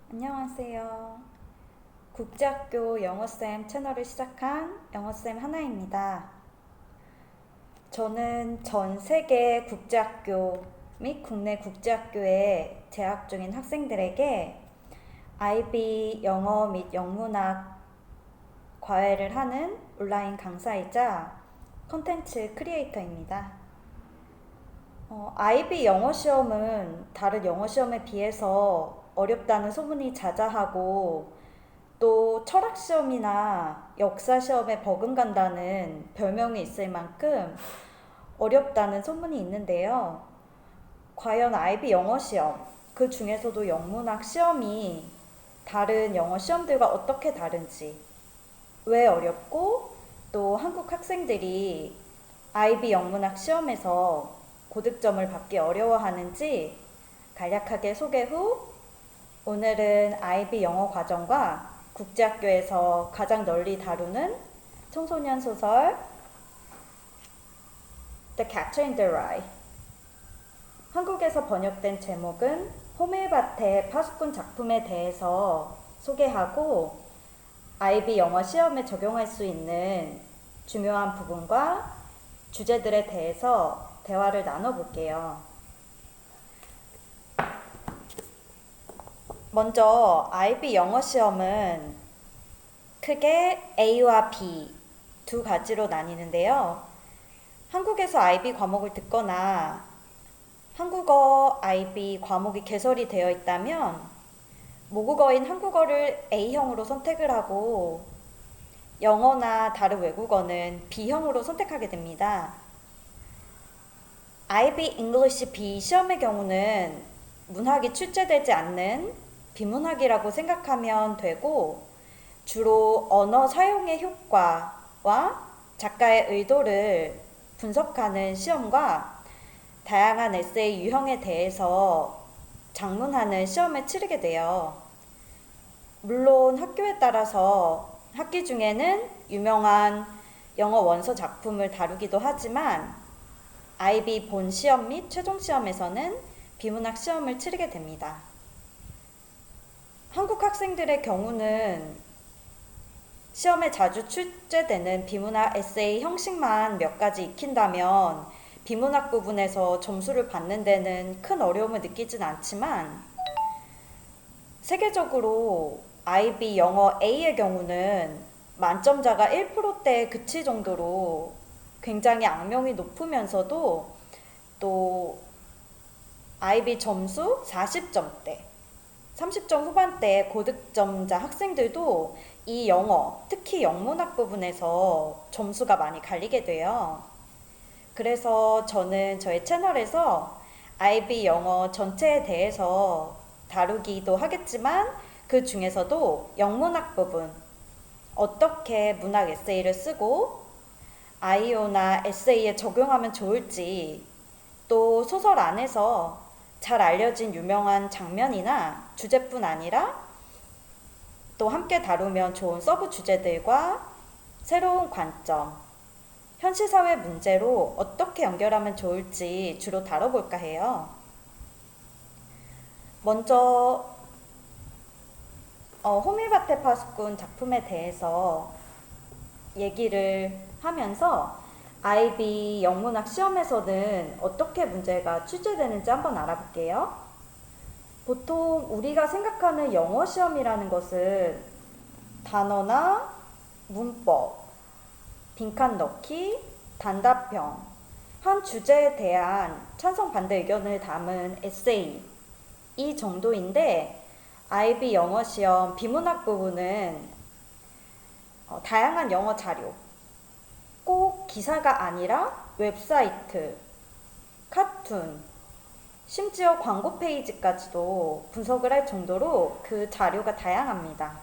안녕하세요. 국제학교 영어쌤 채널을 시작한 영어쌤 하나입니다. 저는 전 세계 국제학교 및 국내 국제학교에 재학 중인 학생들에게 IB 영어 및 영문학 과외를 하는 온라인 강사이자 컨텐츠 크리에이터입니다. IB 영어 시험은 다른 영어 시험에 비해서 어렵다는 소문이 자자하고 또 철학 시험이나 역사 시험에 버금간다는 별명이 있을 만큼 어렵다는 소문이 있는데요. 과연 IB 영어 시험, 그 중에서도 영문학 시험이 다른 영어 시험들과 어떻게 다른지, 왜 어렵고 또 한국 학생들이 IB 영문학 시험에서 고득점을 받기 어려워하는지 간략하게 소개 후 오늘은 IB 영어 과정과 국제학교에서 가장 널리 다루는 청소년 소설 The Catcher in the Rye, 한국에서 번역된 제목은 호밀밭의 파수꾼 작품에 대해서 소개하고 IB 영어 시험에 적용할 수 있는 중요한 부분과 주제들에 대해서 대화를 나눠볼게요. 먼저 IB 영어 시험은 크게 A와 B 두 가지로 나뉘는데요. 한국에서 IB 과목을 듣거나 한국어 IB 과목이 개설이 되어 있다면 모국어인 한국어를 A형으로 선택을 하고 영어나 다른 외국어는 B형으로 선택하게 됩니다. IB English B 시험의 경우는 문학이 출제되지 않는 비문학이라고 생각하면 되고 주로 언어 사용의 효과와 작가의 의도를 분석하는 시험과 다양한 에세이 유형에 대해서 작문하는 시험을 치르게 돼요. 물론 학교에 따라서 학기 중에는 유명한 영어 원서 작품을 다루기도 하지만 IB 본 시험 및 최종 시험에서는 비문학 시험을 치르게 됩니다. 한국 학생들의 경우는 시험에 자주 출제되는 비문학 에세이 형식만 몇 가지 익힌다면 비문학 부분에서 점수를 받는 데는 큰 어려움을 느끼진 않지만 세계적으로 IB 영어 A의 경우는 만점자가 1%대에 그칠 정도로 굉장히 악명이 높으면서도 또 IB 점수 40점대, 30점 후반대의 고득점자 학생들도 이 영어, 특히 영문학 부분에서 점수가 많이 갈리게 돼요. 그래서 저는 저희 채널에서 IB 영어 전체에 대해서 다루기도 하겠지만 그 중에서도 영문학 부분, 어떻게 문학 에세이를 쓰고 IO나 에세이에 적용하면 좋을지, 또 소설 안에서 잘 알려진 유명한 장면이나 주제뿐 아니라 또 함께 다루면 좋은 서브 주제들과 새로운 관점, 현실사회 문제로 어떻게 연결하면 좋을지 주로 다뤄볼까 해요. 먼저 호밀밭의 파수꾼 작품에 대해서 얘기를 하면서 IB 영문학 시험에서는 어떻게 문제가 출제되는지 한번 알아볼게요. 보통 우리가 생각하는 영어 시험이라는 것은 단어나 문법, 빈칸 넣기, 단답형, 한 주제에 대한 찬성 반대 의견을 담은 에세이 이 정도인데 IB 영어 시험 비문학 부분은 다양한 영어 자료, 꼭 기사가 아니라 웹사이트, 카툰, 심지어 광고 페이지까지도 분석을 할 정도로 그 자료가 다양합니다.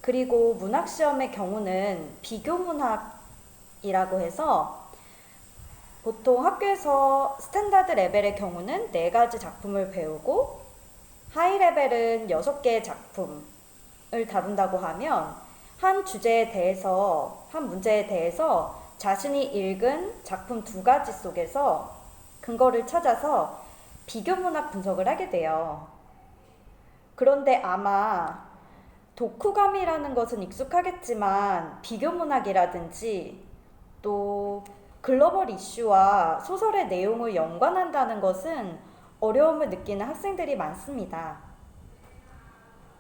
그리고 문학 시험의 경우는 비교 문학이라고 해서 보통 학교에서 스탠다드 레벨의 경우는 4가지 작품을 배우고 하이 레벨은 6개의 작품을 다룬다고 하면 한 주제에 대해서, 한 문제에 대해서 자신이 읽은 작품 2가지 속에서 근거를 찾아서 비교 문학 분석을 하게 돼요. 그런데 아마 독후감이라는 것은 익숙하겠지만 비교문학이라든지 또 글로벌 이슈와 소설의 내용을 연관한다는 것은 어려움을 느끼는 학생들이 많습니다.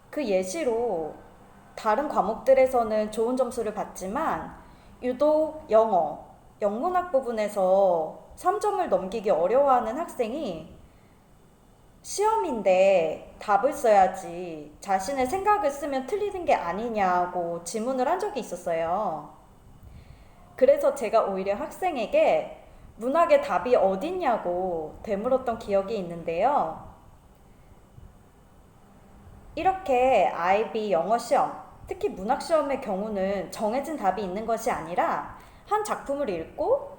그 예시로 다른 과목들에서는 좋은 점수를 받지만 유독 영문학 부분에서 3점을 넘기기 어려워하는 학생이 시험인데 답을 써야지 자신의 생각을 쓰면 틀리는 게 아니냐고 질문을 한 적이 있었어요. 그래서 제가 오히려 학생에게 문학의 답이 어딨냐고 되물었던 기억이 있는데요. 이렇게 IB 영어 시험, 특히 문학 시험의 경우는 정해진 답이 있는 것이 아니라 한 작품을 읽고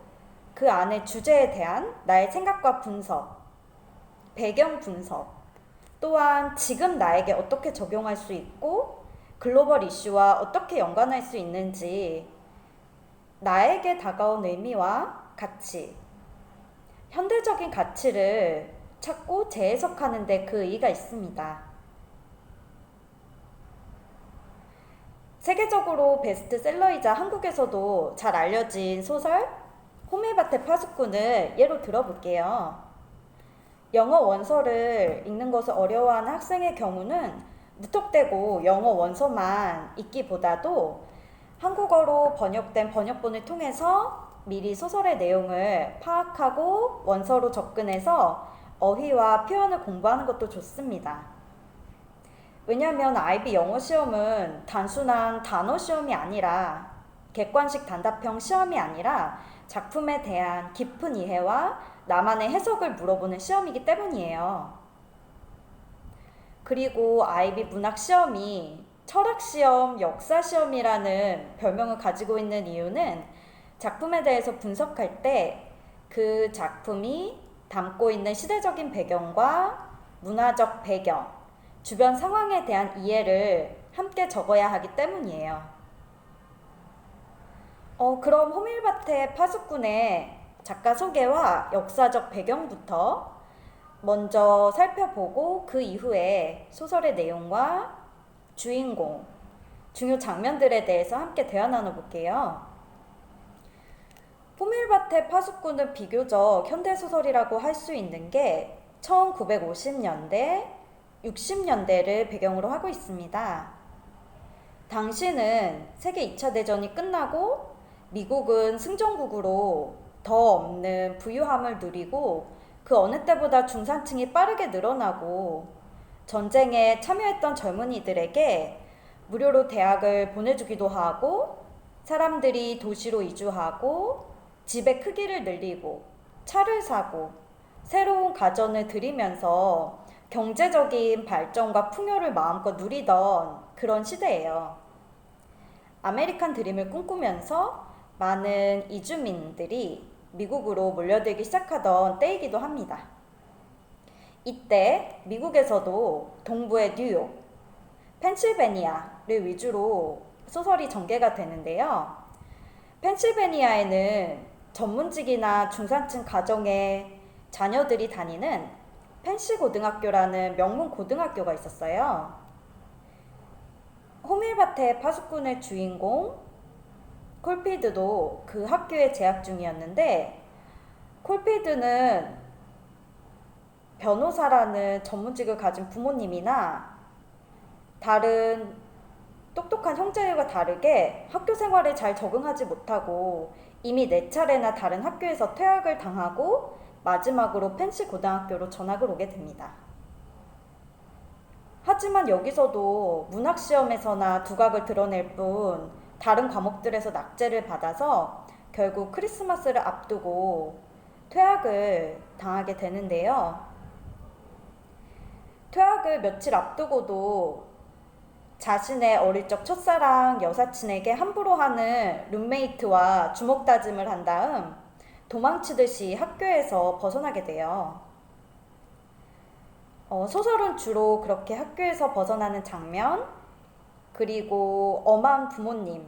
그 안에 주제에 대한 나의 생각과 분석, 배경 분석, 또한 지금 나에게 어떻게 적용할 수 있고 글로벌 이슈와 어떻게 연관할 수 있는지 나에게 다가온 의미와 가치, 현대적인 가치를 찾고 재해석하는 데 그 의의가 있습니다. 세계적으로 베스트셀러이자 한국에서도 잘 알려진 소설 호밀밭의 파수꾼을 예로 들어볼게요. 영어 원서를 읽는 것을 어려워하는 학생의 경우는 무턱대고 영어 원서만 읽기보다도 한국어로 번역된 번역본을 통해서 미리 소설의 내용을 파악하고 원서로 접근해서 어휘와 표현을 공부하는 것도 좋습니다. 왜냐하면 IB 영어 시험은 단순한 단어 시험이 아니라 객관식 단답형 시험이 아니라 작품에 대한 깊은 이해와 나만의 해석을 물어보는 시험이기 때문이에요. 그리고 IB 문학 시험이 철학 시험, 역사 시험이라는 별명을 가지고 있는 이유는 작품에 대해서 분석할 때 그 작품이 담고 있는 시대적인 배경과 문화적 배경, 주변 상황에 대한 이해를 함께 적어야 하기 때문이에요. 그럼 호밀밭의 파수꾼의 작가 소개와 역사적 배경부터 먼저 살펴보고 그 이후에 소설의 내용과 주인공, 중요 장면들에 대해서 함께 대화 나눠볼게요. 호밀밭의 파수꾼은 비교적 현대소설이라고 할 수 있는 게 1950년대, 60년대를 배경으로 하고 있습니다. 당시는 세계 2차 대전이 끝나고 미국은 승전국으로 더 없는 부유함을 누리고 그 어느 때보다 중산층이 빠르게 늘어나고 전쟁에 참여했던 젊은이들에게 무료로 대학을 보내주기도 하고 사람들이 도시로 이주하고 집의 크기를 늘리고 차를 사고 새로운 가전을 들이면서 경제적인 발전과 풍요를 마음껏 누리던 그런 시대예요. 아메리칸 드림을 꿈꾸면서 많은 이주민들이 미국으로 몰려들기 시작하던 때이기도 합니다. 이때 미국에서도 동부의 뉴욕, 펜실베니아를 위주로 소설이 전개가 되는데요. 펜실베니아에는 전문직이나 중산층 가정의 자녀들이 다니는 펜시고등학교라는 명문 고등학교가 있었어요. 호밀밭의 파수꾼의 주인공 콜필드도 그 학교에 재학 중이었는데 콜필드는 변호사라는 전문직을 가진 부모님이나 다른 똑똑한 형제들과 다르게 학교 생활에 잘 적응하지 못하고 이미 4차례나 다른 학교에서 퇴학을 당하고 마지막으로 펜시 고등학교로 전학을 오게 됩니다. 하지만 여기서도 문학시험에서나 두각을 드러낼 뿐 다른 과목들에서 낙제를 받아서 결국 크리스마스를 앞두고 퇴학을 당하게 되는데요. 퇴학을 며칠 앞두고도 자신의 어릴 적 첫사랑 여사친에게 함부로 하는 룸메이트와 주먹다짐을 한 다음 도망치듯이 학교에서 벗어나게 돼요. 소설은 주로 그렇게 학교에서 벗어나는 장면, 그리고 엄한 부모님이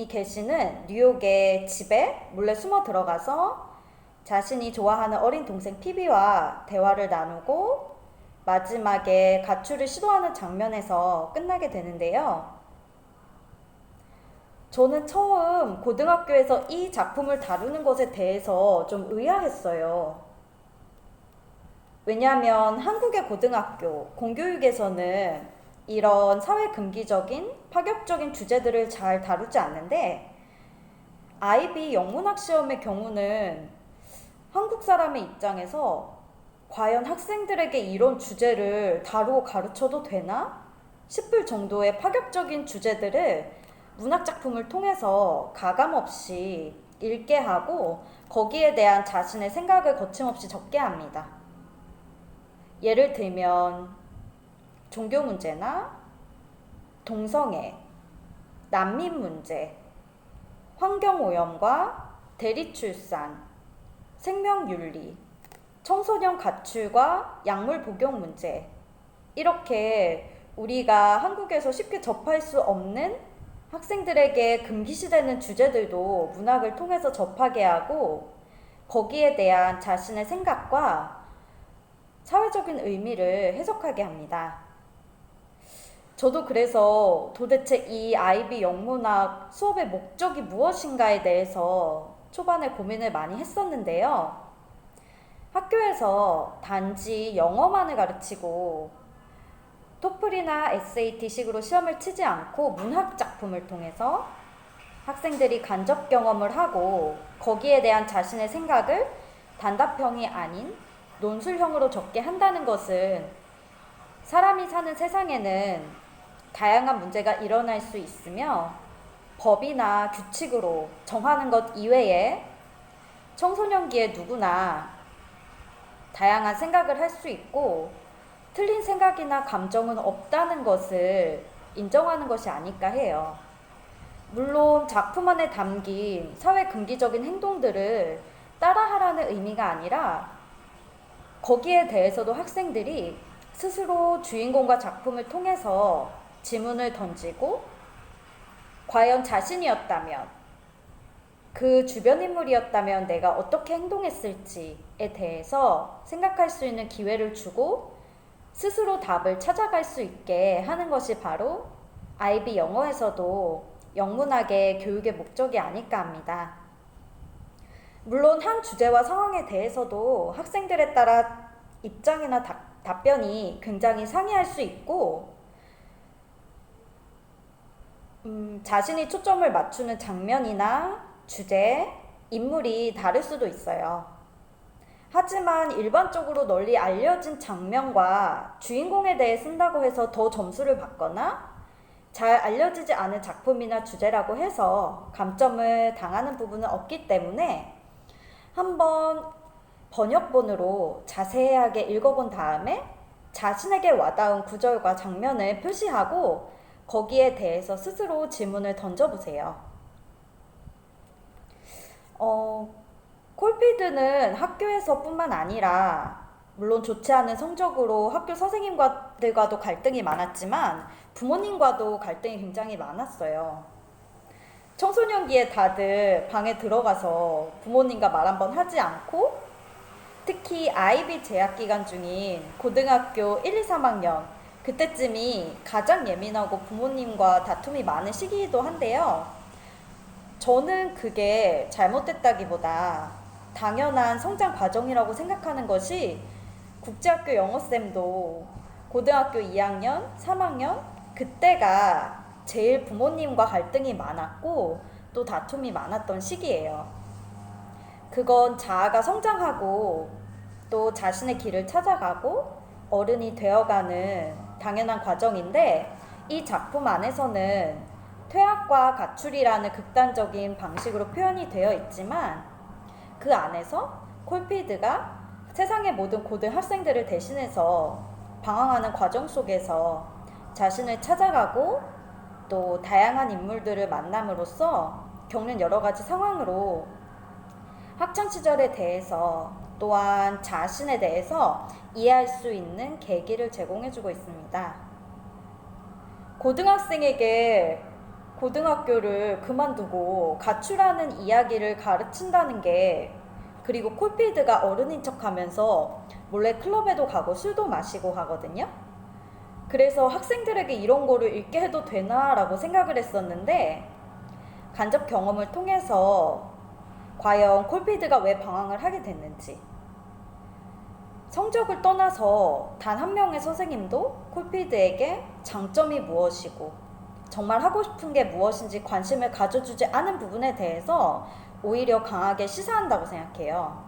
계시는 뉴욕의 집에 몰래 숨어 들어가서 자신이 좋아하는 어린 동생 피비와 대화를 나누고 마지막에 가출을 시도하는 장면에서 끝나게 되는데요. 저는 처음 고등학교에서 이 작품을 다루는 것에 대해서 좀 의아했어요. 왜냐하면 한국의 고등학교, 공교육에서는 이런 사회 금기적인, 파격적인 주제들을 잘 다루지 않는데, IB 영문학 시험의 경우는 한국 사람의 입장에서 과연 학생들에게 이런 주제를 다루고 가르쳐도 되나 싶을 정도의 파격적인 주제들을 문학작품을 통해서 가감없이 읽게 하고 거기에 대한 자신의 생각을 거침없이 적게 합니다. 예를 들면 종교 문제나 동성애, 난민 문제, 환경오염과 대리출산, 생명윤리, 청소년 가출과 약물 복용 문제, 이렇게 우리가 한국에서 쉽게 접할 수 없는 학생들에게 금기시되는 주제들도 문학을 통해서 접하게 하고 거기에 대한 자신의 생각과 사회적인 의미를 해석하게 합니다. 저도 그래서 도대체 이 IB 영문학 수업의 목적이 무엇인가에 대해서 초반에 고민을 많이 했었는데요. 학교에서 단지 영어만을 가르치고 토플이나 SAT식으로 시험을 치지 않고 문학 작품을 통해서 학생들이 간접 경험을 하고 거기에 대한 자신의 생각을 단답형이 아닌 논술형으로 적게 한다는 것은 사람이 사는 세상에는 다양한 문제가 일어날 수 있으며 법이나 규칙으로 정하는 것 이외에 청소년기에 누구나 다양한 생각을 할 수 있고 틀린 생각이나 감정은 없다는 것을 인정하는 것이 아닐까 해요. 물론 작품 안에 담긴 사회 금기적인 행동들을 따라하라는 의미가 아니라 거기에 대해서도 학생들이 스스로 주인공과 작품을 통해서 지문을 던지고 과연 자신이었다면, 그 주변 인물이었다면 내가 어떻게 행동했을지에 대해서 생각할 수 있는 기회를 주고 스스로 답을 찾아갈 수 있게 하는 것이 바로 IB 영어에서도 영문학의 교육의 목적이 아닐까 합니다. 물론 한 주제와 상황에 대해서도 학생들에 따라 입장이나 답변이 굉장히 상이할 수 있고 자신이 초점을 맞추는 장면이나 주제, 인물이 다를 수도 있어요. 하지만 일반적으로 널리 알려진 장면과 주인공에 대해 쓴다고 해서 더 점수를 받거나 잘 알려지지 않은 작품이나 주제라고 해서 감점을 당하는 부분은 없기 때문에 한번 번역본으로 자세하게 읽어본 다음에 자신에게 와닿은 구절과 장면을 표시하고 거기에 대해서 스스로 질문을 던져보세요. 콜피드는 학교에서 뿐만 아니라 물론 좋지 않은 성적으로 학교 선생님들과도 갈등이 많았지만 부모님과도 갈등이 굉장히 많았어요. 청소년기에 다들 방에 들어가서 부모님과 말 한번 하지 않고 특히 IB 재학 기간 중인 고등학교 1, 2, 3학년 그때쯤이 가장 예민하고 부모님과 다툼이 많은 시기이기도 한데요. 저는 그게 잘못됐다기보다 당연한 성장 과정이라고 생각하는 것이 국제학교 영어쌤도 고등학교 2학년, 3학년 그때가 제일 부모님과 갈등이 많았고 또 다툼이 많았던 시기예요. 그건 자아가 성장하고 또 자신의 길을 찾아가고 어른이 되어가는 당연한 과정인데 이 작품 안에서는 퇴학과 가출이라는 극단적인 방식으로 표현이 되어 있지만 그 안에서 콜피드가 세상의 모든 고등학생들을 대신해서 방황하는 과정 속에서 자신을 찾아가고 또 다양한 인물들을 만남으로써 겪는 여러 가지 상황으로 학창시절에 대해서 또한 자신에 대해서 이해할 수 있는 계기를 제공해주고 있습니다. 고등학생에게 고등학교를 그만두고 가출하는 이야기를 가르친다는 게 그리고 콜필드가 어른인 척하면서 몰래 클럽에도 가고 술도 마시고 하거든요. 그래서 학생들에게 이런 거를 읽게 해도 되나라고 생각을 했었는데 간접 경험을 통해서 과연 콜필드가 왜 방황을 하게 됐는지, 성적을 떠나서 단 한 명의 선생님도 콜필드에게 장점이 무엇이고 정말 하고 싶은 게 무엇인지 관심을 가져주지 않은 부분에 대해서 오히려 강하게 시사한다고 생각해요.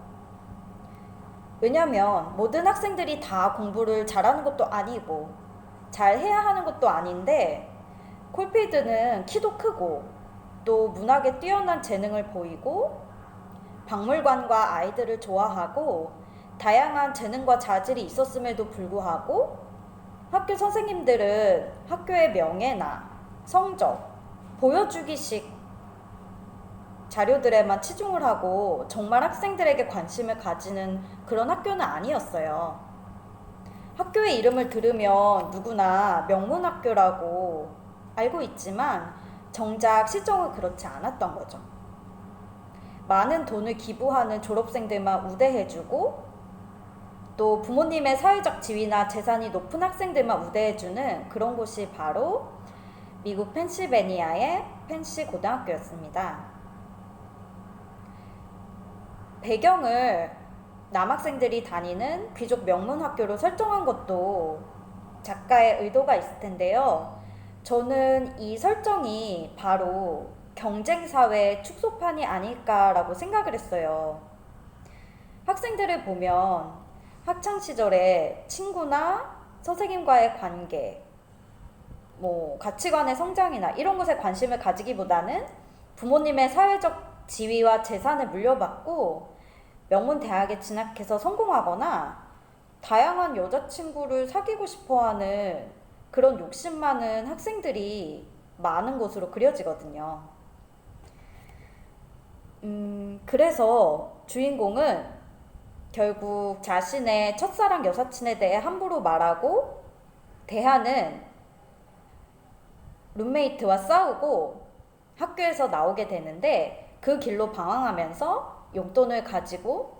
왜냐면 모든 학생들이 다 공부를 잘하는 것도 아니고 잘 해야 하는 것도 아닌데 콜필드는 키도 크고 또 문학에 뛰어난 재능을 보이고 박물관과 아이들을 좋아하고 다양한 재능과 자질이 있었음에도 불구하고 학교 선생님들은 학교의 명예나 성적, 보여주기식 자료들에만 치중을 하고 정말 학생들에게 관심을 가지는 그런 학교는 아니었어요. 학교의 이름을 들으면 누구나 명문학교라고 알고 있지만 정작 실정은 그렇지 않았던 거죠. 많은 돈을 기부하는 졸업생들만 우대해주고 또 부모님의 사회적 지위나 재산이 높은 학생들만 우대해주는 그런 곳이 바로 미국 펜실베니아의 펜시 고등학교였습니다. 배경을 남학생들이 다니는 귀족 명문학교로 설정한 것도 작가의 의도가 있을 텐데요. 저는 이 설정이 바로 경쟁사회의 축소판이 아닐까라고 생각을 했어요. 학생들을 보면 학창시절에 친구나 선생님과의 관계, 가치관의 성장이나 이런 것에 관심을 가지기보다는 부모님의 사회적 지위와 재산을 물려받고 명문 대학에 진학해서 성공하거나 다양한 여자친구를 사귀고 싶어하는 그런 욕심 많은 학생들이 많은 것으로 그려지거든요. 그래서 주인공은 결국 자신의 첫사랑 여사친에 대해 함부로 말하고 대하는 룸메이트와 싸우고 학교에서 나오게 되는데 그 길로 방황하면서 용돈을 가지고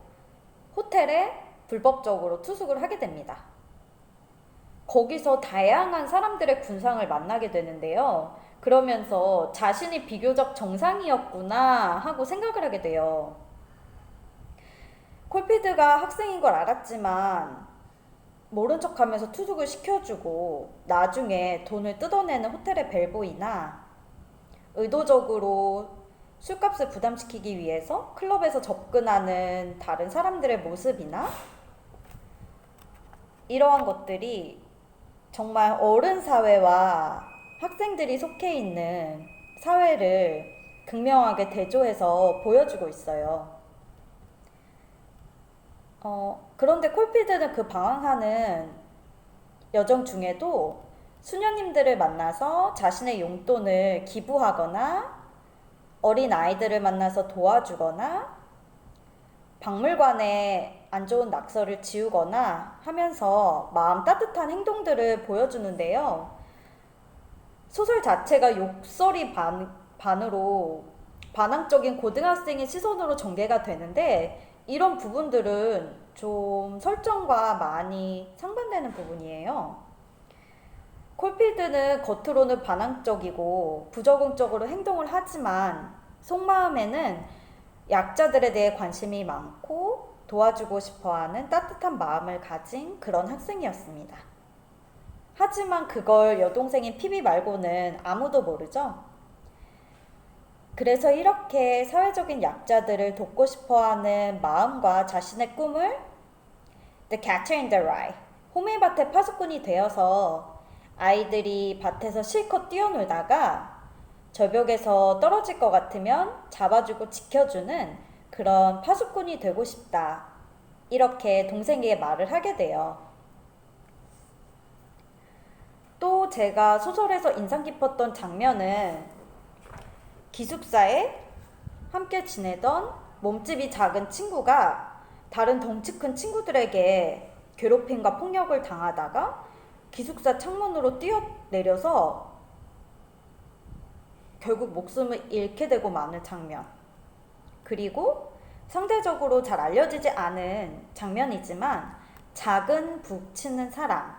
호텔에 불법적으로 투숙을 하게 됩니다. 거기서 다양한 사람들의 군상을 만나게 되는데요. 그러면서 자신이 비교적 정상이었구나 하고 생각을 하게 돼요. 콜필드가 학생인 걸 알았지만 모른 척하면서 투숙을 시켜주고 나중에 돈을 뜯어내는 호텔의 벨보이나 의도적으로 술값을 부담시키기 위해서 클럽에서 접근하는 다른 사람들의 모습이나 이러한 것들이 정말 어른 사회와 학생들이 속해 있는 사회를 극명하게 대조해서 보여주고 있어요. 그런데 콜필드는 그 방황하는 여정 중에도 수녀님들을 만나서 자신의 용돈을 기부하거나 어린 아이들을 만나서 도와주거나 박물관에 안 좋은 낙서를 지우거나 하면서 마음 따뜻한 행동들을 보여주는데요. 소설 자체가 욕설이 반으로 반항적인 고등학생의 시선으로 전개가 되는데 이런 부분들은 좀 설정과 많이 상반되는 부분이에요. 콜필드는 겉으로는 반항적이고 부적응적으로 행동을 하지만 속마음에는 약자들에 대해 관심이 많고 도와주고 싶어하는 따뜻한 마음을 가진 그런 학생이었습니다. 하지만 그걸 여동생인 피비 말고는 아무도 모르죠. 그래서 이렇게 사회적인 약자들을 돕고 싶어하는 마음과 자신의 꿈을 The Catcher in the Rye, 호밀밭의 파수꾼이 되어서 아이들이 밭에서 실컷 뛰어놀다가 절벽에서 떨어질 것 같으면 잡아주고 지켜주는 그런 파수꾼이 되고 싶다. 이렇게 동생에게 말을 하게 돼요. 또 제가 소설에서 인상 깊었던 장면은 기숙사에 함께 지내던 몸집이 작은 친구가 다른 덩치 큰 친구들에게 괴롭힘과 폭력을 당하다가 기숙사 창문으로 뛰어내려서 결국 목숨을 잃게 되고 마는 장면. 그리고 상대적으로 잘 알려지지 않은 장면이지만 작은 북 치는 사람에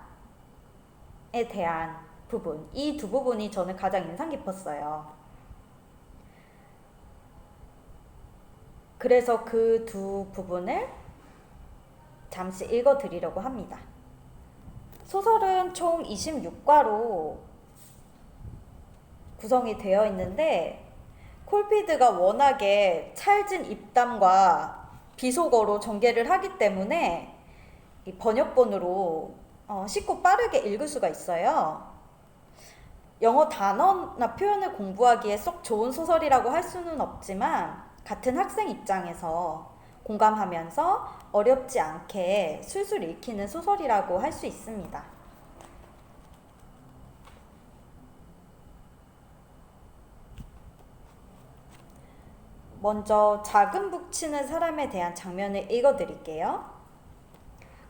대한 부분, 이 두 부분이 저는 가장 인상 깊었어요. 그래서 그 두 부분을 잠시 읽어드리려고 합니다. 소설은 총 26과로 구성이 되어 있는데 콜피드가 워낙에 찰진 입담과 비속어로 전개를 하기 때문에 이 번역본으로 쉽고 빠르게 읽을 수가 있어요. 영어 단어나 표현을 공부하기에 썩 좋은 소설이라고 할 수는 없지만 같은 학생 입장에서 공감하면서 어렵지 않게 술술 읽히는 소설이라고 할 수 있습니다. 먼저 작은 북 치는 사람에 대한 장면을 읽어드릴게요.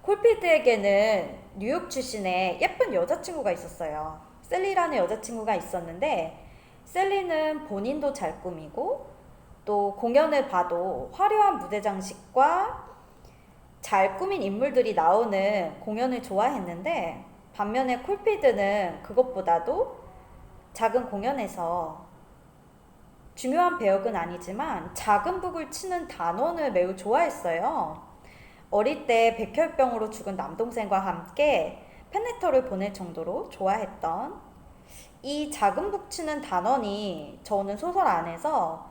콜피드에게는 뉴욕 출신의 예쁜 여자친구가 있었어요. 셀리라는 여자친구가 있었는데 셀리는 본인도 잘 꾸미고 또 공연을 봐도 화려한 무대 장식과 잘 꾸민 인물들이 나오는 공연을 좋아했는데 반면에 콜피드는 그것보다도 작은 공연에서 중요한 배역은 아니지만 작은 북을 치는 단원을 매우 좋아했어요. 어릴 때 백혈병으로 죽은 남동생과 함께 팬레터를 보낼 정도로 좋아했던 이 작은 북 치는 단원이 저는 소설 안에서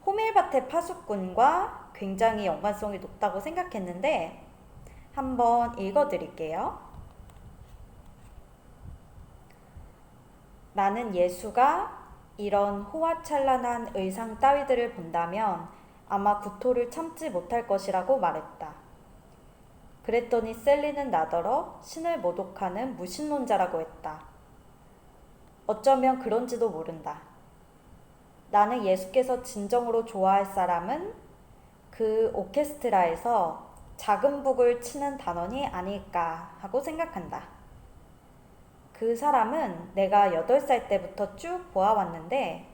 호밀밭의 파수꾼과 굉장히 연관성이 높다고 생각했는데 한번 읽어드릴게요. 나는 예수가 이런 호화찬란한 의상 따위들을 본다면 아마 구토를 참지 못할 것이라고 말했다. 그랬더니 셀리는 나더러 신을 모독하는 무신론자라고 했다. 어쩌면 그런지도 모른다. 나는 예수께서 진정으로 좋아할 사람은 그 오케스트라에서 작은 북을 치는 단원이 아닐까 하고 생각한다. 그 사람은 내가 8살 때부터 쭉 보아왔는데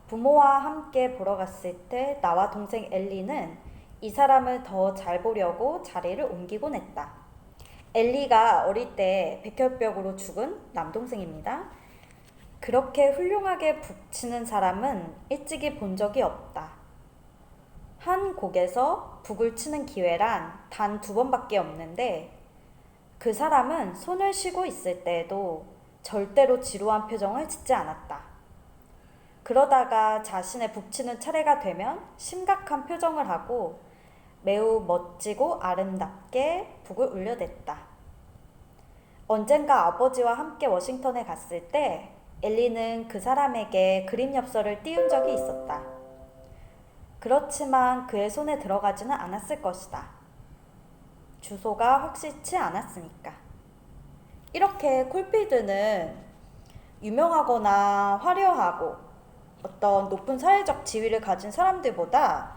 부모와 함께 보러 갔을 때 나와 동생 엘리는 이 사람을 더 잘 보려고 자리를 옮기곤 했다. 엘리가 어릴 때 백혈병으로 죽은 남동생입니다. 그렇게 훌륭하게 북치는 사람은 일찍이 본 적이 없다. 한 곡에서 북을 치는 기회란 단 2번밖에 없는데 그 사람은 손을 쉬고 있을 때에도 절대로 지루한 표정을 짓지 않았다. 그러다가 자신의 북치는 차례가 되면 심각한 표정을 하고 매우 멋지고 아름답게 북을 울려댔다. 언젠가 아버지와 함께 워싱턴에 갔을 때 엘리는 그 사람에게 그림 엽서를 띄운 적이 있었다. 그렇지만 그의 손에 들어가지는 않았을 것이다. 주소가 확실치 않았으니까. 이렇게 콜피드는 유명하거나 화려하고 어떤 높은 사회적 지위를 가진 사람들보다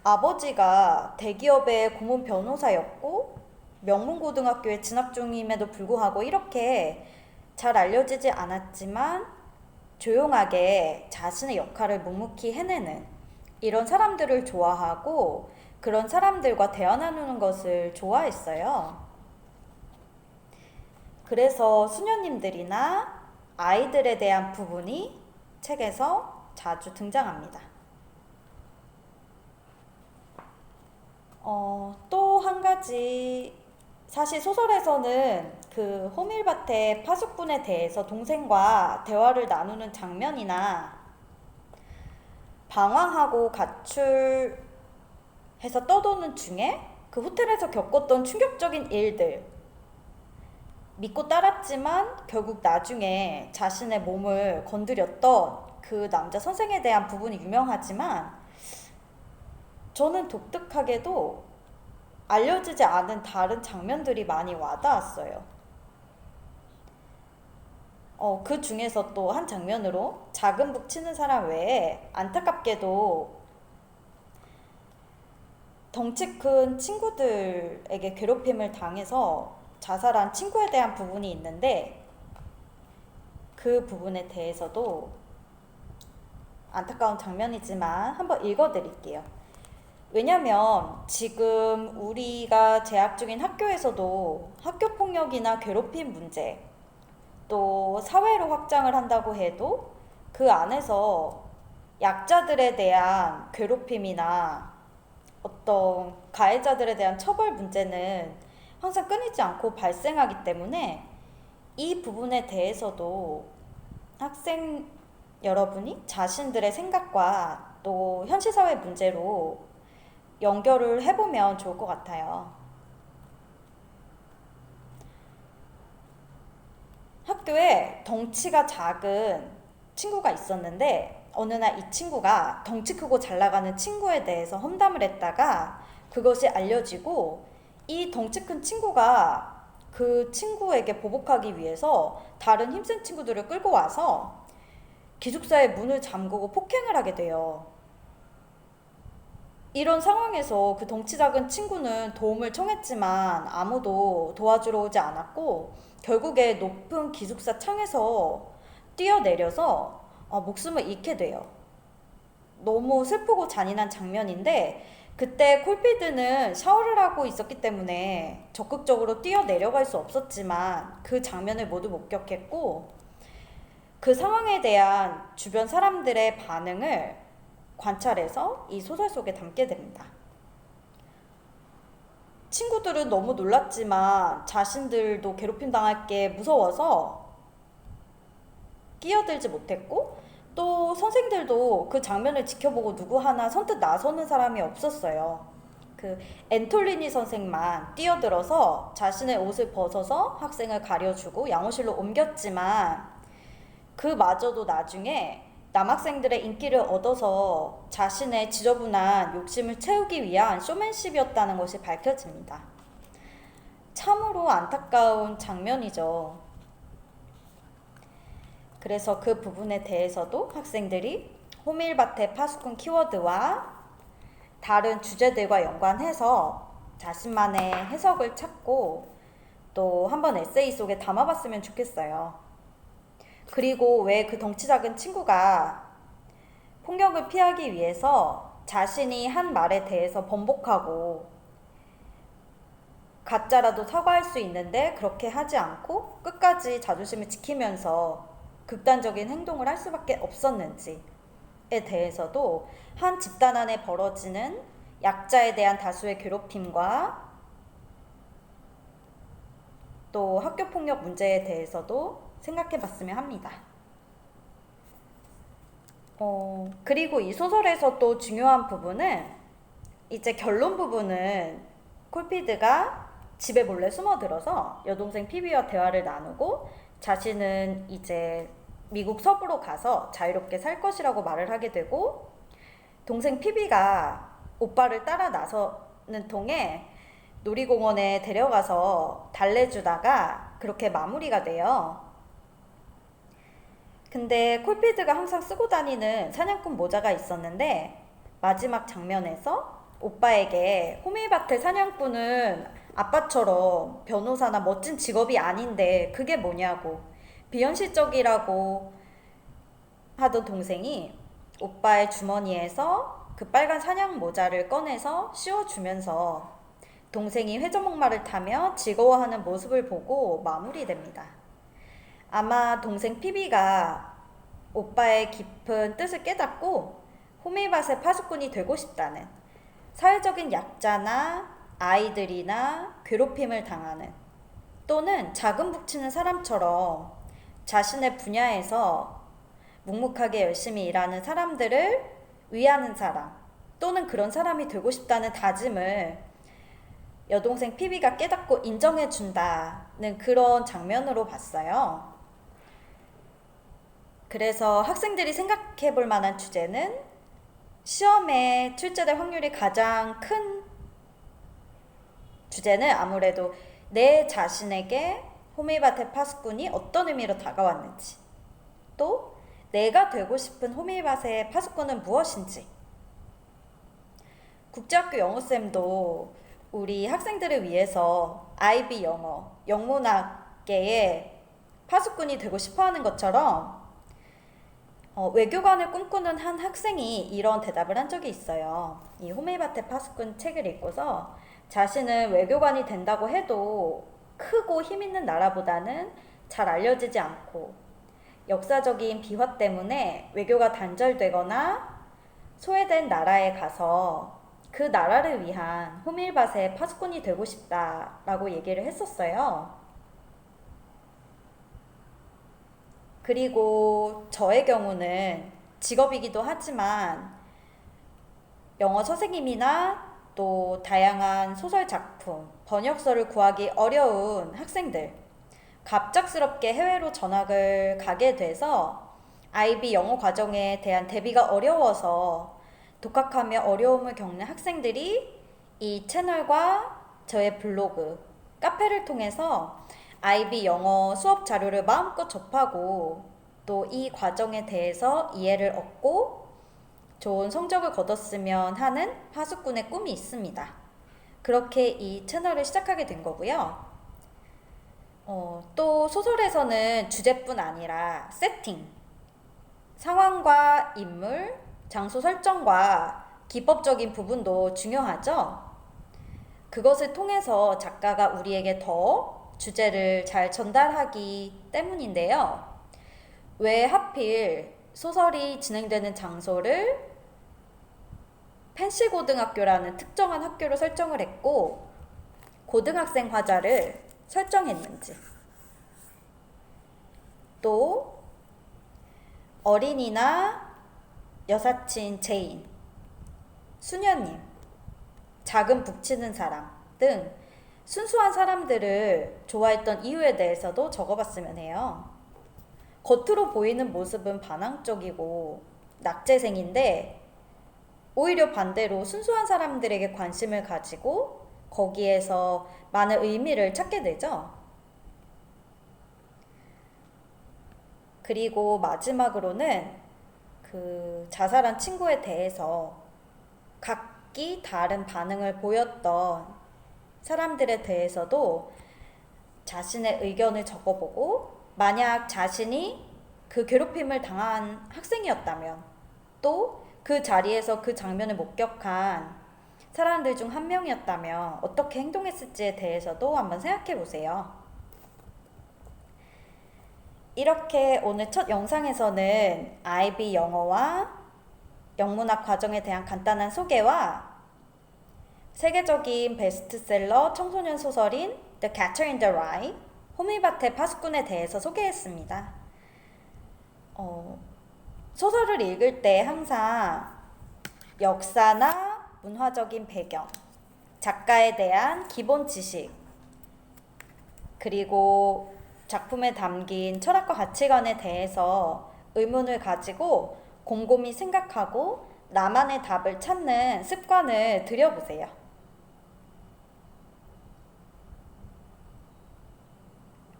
아버지가 대기업의 고문 변호사였고 명문고등학교에 진학 중임에도 불구하고 이렇게 잘 알려지지 않았지만 조용하게 자신의 역할을 묵묵히 해내는 이런 사람들을 좋아하고 그런 사람들과 대화 나누는 것을 좋아했어요. 그래서 수녀님들이나 아이들에 대한 부분이 책에서 자주 등장합니다. 또 한 가지, 사실 소설에서는 그 호밀밭의 파수꾼에 대해서 동생과 대화를 나누는 장면이나 방황하고 가출해서 떠도는 중에 그 호텔에서 겪었던 충격적인 일들, 믿고 따랐지만 결국 나중에 자신의 몸을 건드렸던 그 남자 선생에 대한 부분이 유명하지만 저는 독특하게도 알려지지 않은 다른 장면들이 많이 와닿았어요. 그 중에서 또 한 장면으로 작은 북 치는 사람 외에 안타깝게도 덩치 큰 친구들에게 괴롭힘을 당해서 자살한 친구에 대한 부분이 있는데 그 부분에 대해서도 안타까운 장면이지만 한번 읽어드릴게요. 왜냐면 지금 우리가 재학 중인 학교에서도 학교 폭력이나 괴롭힘 문제, 또 사회로 확장을 한다고 해도 그 안에서 약자들에 대한 괴롭힘이나 어떤 가해자들에 대한 처벌 문제는 항상 끊이지 않고 발생하기 때문에 이 부분에 대해서도 학생 여러분이 자신들의 생각과 또 현실사회 문제로 연결을 해보면 좋을 것 같아요. 학교에 덩치가 작은 친구가 있었는데 어느 날 이 친구가 덩치 크고 잘 나가는 친구에 대해서 험담을 했다가 그것이 알려지고 이 덩치 큰 친구가 그 친구에게 보복하기 위해서 다른 힘센 친구들을 끌고 와서 기숙사의 문을 잠그고 폭행을 하게 돼요. 이런 상황에서 그 덩치 작은 친구는 도움을 청했지만 아무도 도와주러 오지 않았고 결국에 높은 기숙사 창에서 뛰어내려서 목숨을 잃게 돼요. 너무 슬프고 잔인한 장면인데 그때 콜피드는 샤워를 하고 있었기 때문에 적극적으로 뛰어내려갈 수 없었지만 그 장면을 모두 목격했고 그 상황에 대한 주변 사람들의 반응을 관찰해서 이 소설 속에 담게 됩니다. 친구들은 너무 놀랐지만 자신들도 괴롭힘 당할 게 무서워서 끼어들지 못했고 또 선생들도 그 장면을 지켜보고 누구 하나 선뜻 나서는 사람이 없었어요. 그 앤톨리니 선생만 뛰어들어서 자신의 옷을 벗어서 학생을 가려주고 양호실로 옮겼지만 그마저도 나중에 남학생들의 인기를 얻어서 자신의 지저분한 욕심을 채우기 위한 쇼맨십이었다는 것이 밝혀집니다. 참으로 안타까운 장면이죠. 그래서 그 부분에 대해서도 학생들이 호밀밭의 파수꾼 키워드와 다른 주제들과 연관해서 자신만의 해석을 찾고 또 한번 에세이 속에 담아봤으면 좋겠어요. 그리고 왜 그 덩치 작은 친구가 폭력을 피하기 위해서 자신이 한 말에 대해서 번복하고 가짜라도 사과할 수 있는데 그렇게 하지 않고 끝까지 자존심을 지키면서 극단적인 행동을 할 수밖에 없었는지에 대해서도 한 집단 안에 벌어지는 약자에 대한 다수의 괴롭힘과 또 학교 폭력 문제에 대해서도 생각해 봤으면 합니다. 그리고 이 소설에서 또 중요한 부분은 이제 결론 부분은 콜피드가 집에 몰래 숨어들어서 여동생 피비와 대화를 나누고 자신은 이제 미국 서부로 가서 자유롭게 살 것이라고 말을 하게 되고 동생 피비가 오빠를 따라 나서는 통에 놀이공원에 데려가서 달래주다가 그렇게 마무리가 돼요. 근데 콜피드가 항상 쓰고 다니는 사냥꾼 모자가 있었는데 마지막 장면에서 오빠에게 호밀밭의 사냥꾼은 아빠처럼 변호사나 멋진 직업이 아닌데 그게 뭐냐고 비현실적이라고 하던 동생이 오빠의 주머니에서 그 빨간 사냥 모자를 꺼내서 씌워주면서 동생이 회전목마를 타며 즐거워하는 모습을 보고 마무리됩니다. 아마 동생 피비가 오빠의 깊은 뜻을 깨닫고 호밀밭의 파수꾼이 되고 싶다는 사회적인 약자나 아이들이나 괴롭힘을 당하는 또는 자금 북치는 사람처럼 자신의 분야에서 묵묵하게 열심히 일하는 사람들을 위하는 사람 또는 그런 사람이 되고 싶다는 다짐을 여동생 피비가 깨닫고 인정해준다는 그런 장면으로 봤어요. 그래서 학생들이 생각해 볼 만한 주제는 시험에 출제될 확률이 가장 큰 주제는 아무래도 내 자신에게 호밀밭의 파수꾼이 어떤 의미로 다가왔는지 또 내가 되고 싶은 호밀밭의 파수꾼은 무엇인지 국제학교 영어쌤도 우리 학생들을 위해서 IB 영어, 영문학계의 파수꾼이 되고 싶어 하는 것처럼 외교관을 꿈꾸는 한 학생이 이런 대답을 한 적이 있어요. 이 호밀바테 파수꾼 책을 읽고서 자신은 외교관이 된다고 해도 크고 힘 있는 나라보다는 잘 알려지지 않고 역사적인 비화 때문에 외교가 단절되거나 소외된 나라에 가서 그 나라를 위한 호밀밭의 파수꾼이 되고 싶다라고 얘기를 했었어요. 그리고 저의 경우는 직업이기도 하지만 영어 선생님이나 또 다양한 소설 작품, 번역서를 구하기 어려운 학생들, 갑작스럽게 해외로 전학을 가게 돼서 IB 영어 과정에 대한 대비가 어려워서 독학하며 어려움을 겪는 학생들이 이 채널과 저의 블로그, 카페를 통해서 IB 영어 수업 자료를 마음껏 접하고 또 이 과정에 대해서 이해를 얻고 좋은 성적을 거뒀으면 하는 파수꾼의 꿈이 있습니다. 그렇게 이 채널을 시작하게 된 거고요. 또 소설에서는 주제뿐 아니라 세팅, 상황과 인물, 장소 설정과 기법적인 부분도 중요하죠. 그것을 통해서 작가가 우리에게 더 주제를 잘 전달하기 때문인데요. 왜 하필 소설이 진행되는 장소를 펜실고등학교라는 특정한 학교로 설정을 했고 고등학생 화자를 설정했는지, 또 어린이나 여사친 제인, 수녀님, 작은 북치는 사람 등 순수한 사람들을 좋아했던 이유에 대해서도 적어봤으면 해요. 겉으로 보이는 모습은 반항적이고 낙제생인데 오히려 반대로 순수한 사람들에게 관심을 가지고 거기에서 많은 의미를 찾게 되죠. 그리고 마지막으로는 그 자살한 친구에 대해서 각기 다른 반응을 보였던 사람들에 대해서도 자신의 의견을 적어보고 만약 자신이 그 괴롭힘을 당한 학생이었다면 또 그 자리에서 그 장면을 목격한 사람들 중 한 명이었다면 어떻게 행동했을지에 대해서도 한번 생각해 보세요. 이렇게 오늘 첫 영상에서는 IB 영어와 영문학 과정에 대한 간단한 소개와 세계적인 베스트셀러 청소년 소설인 The Catcher in the Rye, 호밀밭의 파수꾼에 대해서 소개했습니다. 소설을 읽을 때 항상 역사나 문화적인 배경, 작가에 대한 기본 지식, 그리고 작품에 담긴 철학과 가치관에 대해서 의문을 가지고 곰곰이 생각하고 나만의 답을 찾는 습관을 들여보세요.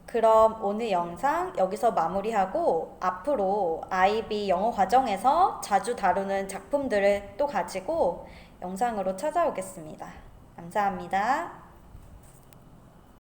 그럼 오늘 영상 여기서 마무리하고 앞으로 IB 영어 과정에서 자주 다루는 작품들을 또 가지고 영상으로 찾아오겠습니다. 감사합니다.